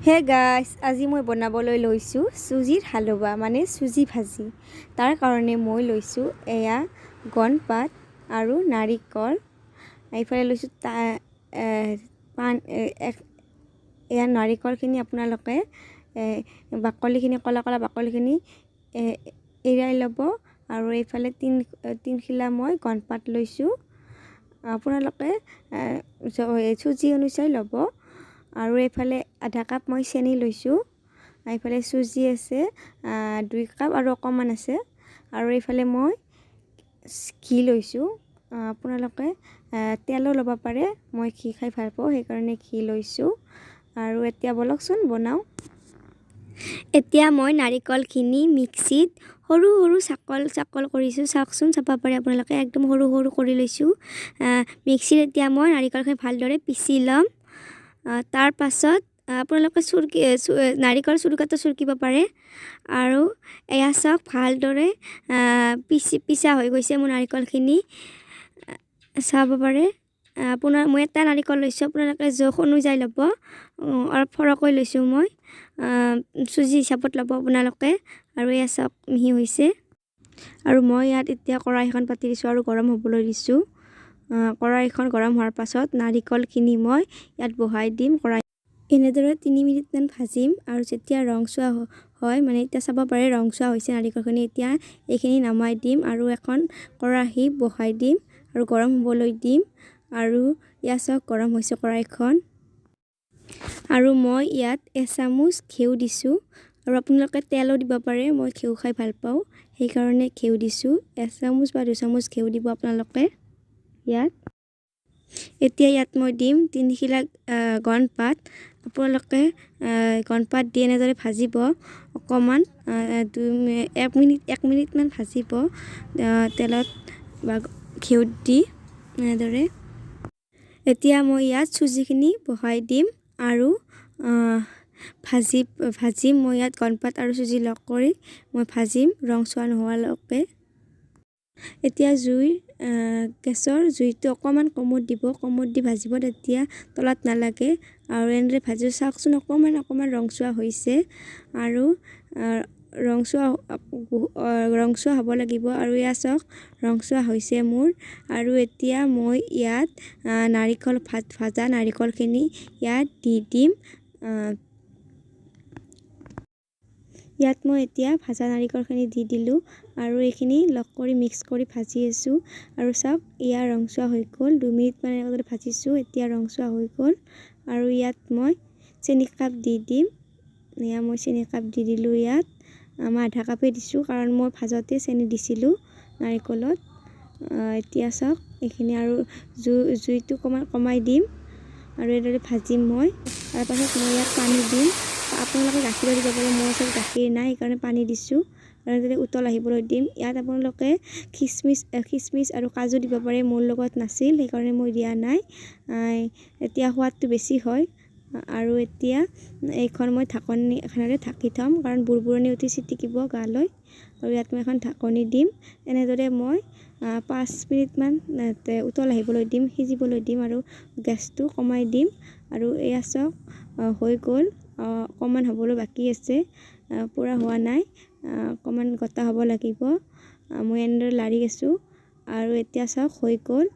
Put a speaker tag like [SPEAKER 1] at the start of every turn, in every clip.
[SPEAKER 1] হে গাইছ, আজি মই বনাবলৈ লৈছোঁ চুজিৰ হালৱা মানে চুজি ভাজি। তাৰ কাৰণে মই লৈছোঁ এয়া গণপাত আৰু নাৰিকল। এইফালে লৈছোঁ এয়া নাৰিকলখিনি আপোনালোকে বাকলিখিনি কলা কলা বাকলিখিনি এৰাই ল'ব। আৰু এইফালে তিনখিলা মই গণপাত লৈছোঁ। আপোনালোকে চুজি অনুযায়ী ল'ব। আৰু এইফালে আধা কাপ মই চেনি লৈছোঁ। এইফালে চুজি আছে 2 কাপ আৰু অকণমান আছে। আৰু এইফালে মই ঘি লৈছোঁ। আপোনালোকে তেলো ল'ব পাৰে, মই ঘি খাই ভাল পাওঁ সেইকাৰণে ঘি লৈছোঁ। আৰু এতিয়া বলকচোন বনাওঁ। এতিয়া মই নাৰিকলখিনি মিক্সিত সৰু সৰু চাকল কৰিছোঁ। চাওকচোন, চাব পাৰে আপোনালোকে, একদম সৰু সৰু কৰি লৈছোঁ মিক্সিত। এতিয়া মই নাৰিকলখিনি ভালদৰে পিচি ল'ম। তাৰ পাছত আপোনালোকে নাৰিকল চুৰকিব পাৰে। আৰু এয়া চাওক, ভালদৰে পিছা হৈ গৈছে মোৰ নাৰিকলখিনি, চাব পাৰে। মই এটা নাৰিকল লৈছোঁ, আপোনালোকে জোখ অনুযায়ী ল'ব। অলপ সৰহকৈ লৈছোঁ মই, চুজি হিচাপত ল'ব আপোনালোকে। আৰু এয়া চাওক, মিহি হৈছে। আৰু মই ইয়াত এতিয়া কেৰাহীখন পাতি দিছোঁ আৰু গৰম হ'বলৈ দিছোঁ। কেৰাহীখন গৰম হোৱাৰ পাছত নাৰিকলখিনি মই ইয়াত বহাই দিম। এনেদৰে 3 মিনিটমান ভাজিম। আৰু যেতিয়া ৰংচোৱা হয়, মানে এতিয়া চাব পাৰে ৰংচোৱা হৈছে নাৰিকলখিনি, এতিয়া এইখিনি নমাই দিম আৰু এখন কেৰাহী বহাই দিম আৰু গৰম হ'বলৈ দিম। আৰু ইয়াত চাওক, গৰম হৈছে কেৰাহীখন। আৰু মই ইয়াত এচামুচ ঘিউ দিছোঁ। আৰু আপোনালোকে তেলো দিব পাৰে, মই ঘিউ খাই ভাল পাওঁ সেইকাৰণে ঘিউ দিছোঁ। 1 চামুচ বা 2 চামুচ ঘিউ দিব আপোনালোকে ইয়াত। এতিয়া ইয়াত মই দিম 3 খিলা গণপাত। আপোনালোকে গণপাত দি এনেদৰে ভাজিব অকণমান, 1 মিনিটমান ভাজিব তেলত বা ঘিউত দি এনেদৰে। এতিয়া মই ইয়াত চুজিখিনি বহাই দিম আৰু ভাজিম। মই ইয়াত গণপাত আৰু চুজি লগ কৰি মই ভাজিম ৰংচোৱা নোহোৱালৈকে। এতিয়া গেছৰ জুইটো অকণমান কমত দিব, কমত দি ভাজিব, তেতিয়া তলত নালাগে। আৰু এনেদৰে ভাজি চাওকচোন, অকণমান ৰংচোৱা হৈছে। আৰু ৰংচোৱা হ'ব লাগিব। আৰু এয়া চাওক, ৰংচোৱা হৈছে মোৰ। আৰু এতিয়া মই ইয়াত ভাজা নাৰিকলখিনি ইয়াত দি দিম। ইয়াত মই এতিয়া ভাজা নাৰিকলখিনি দি দিলোঁ আৰু এইখিনি লগ কৰি মিক্স কৰি ভাজি আছোঁ। আৰু চাওক, ইয়াৰ ৰংচোৱা হৈ গ'ল। 2 মিনিটমান এনেদৰে ভাজিছোঁ, এতিয়া ৰংচোৱা হৈ গ'ল। আৰু ইয়াত মই চেনি কাপ দি দিম। মই চেনি কাপ দি দিলোঁ ইয়াত। মই আধা কাপেই দিছোঁ, কাৰণ মই ভাজতে চেনি দিছিলোঁ নাৰিকলত। এতিয়া চাওক, এইখিনি আৰু জুইটো কমাই দিম আৰু এনেদৰে ভাজিম মই। তাৰপাছত মই ইয়াত পানী দিম। আপোনালোকে গাখীৰো দিব পাৰে, মোৰ ওচৰত গাখীৰ নাই সেইকাৰণে পানী দিছোঁ। আৰু এনেদৰে উতল আহিবলৈ দিম। ইয়াত আপোনালোকে খিচমিচ আৰু কাজু দিব পাৰে, মোৰ লগত নাছিল সেইকাৰণে মই দিয়া নাই। এতিয়া সোৱাদটো বেছি হয়। আৰু এতিয়া এইখন মই ঢাকনি এখনেৰে ঢাকি থ'ম, কাৰণ বুৰবুৰণি উঠি ছিটিকিব গালৈ। আৰু ইয়াত মই এখন ঢাকনি দিম। এনেদৰে মই 5 মিনিটমান উতল আহিবলৈ দিম, সিজিবলৈ দিম আৰু গেছটো কমাই দিম। আৰু এয়া চাওক, হৈ গ'ল। অকণমান হ'বলৈ বাকী আছে, পূৰা হোৱা নাই, অকণমান গোটা হ'ব লাগিব। মই এনেদৰে লাৰি আছোঁ। আৰু এতিয়া চাওক, হৈ গ'ল।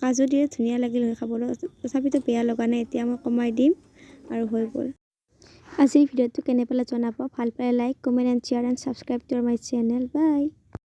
[SPEAKER 1] কাজু দিলে ধুনীয়া লাগিল হয় খাবলৈ, তথাপিতো বেয়া লগা নাই। এতিয়া মই কমাই দিম আৰু হৈ গ'ল। আজিৰ ভিডিঅ'টো কেনে পালে জনাব। ভাল পালে like, comment and share and subscribe to my channel. By.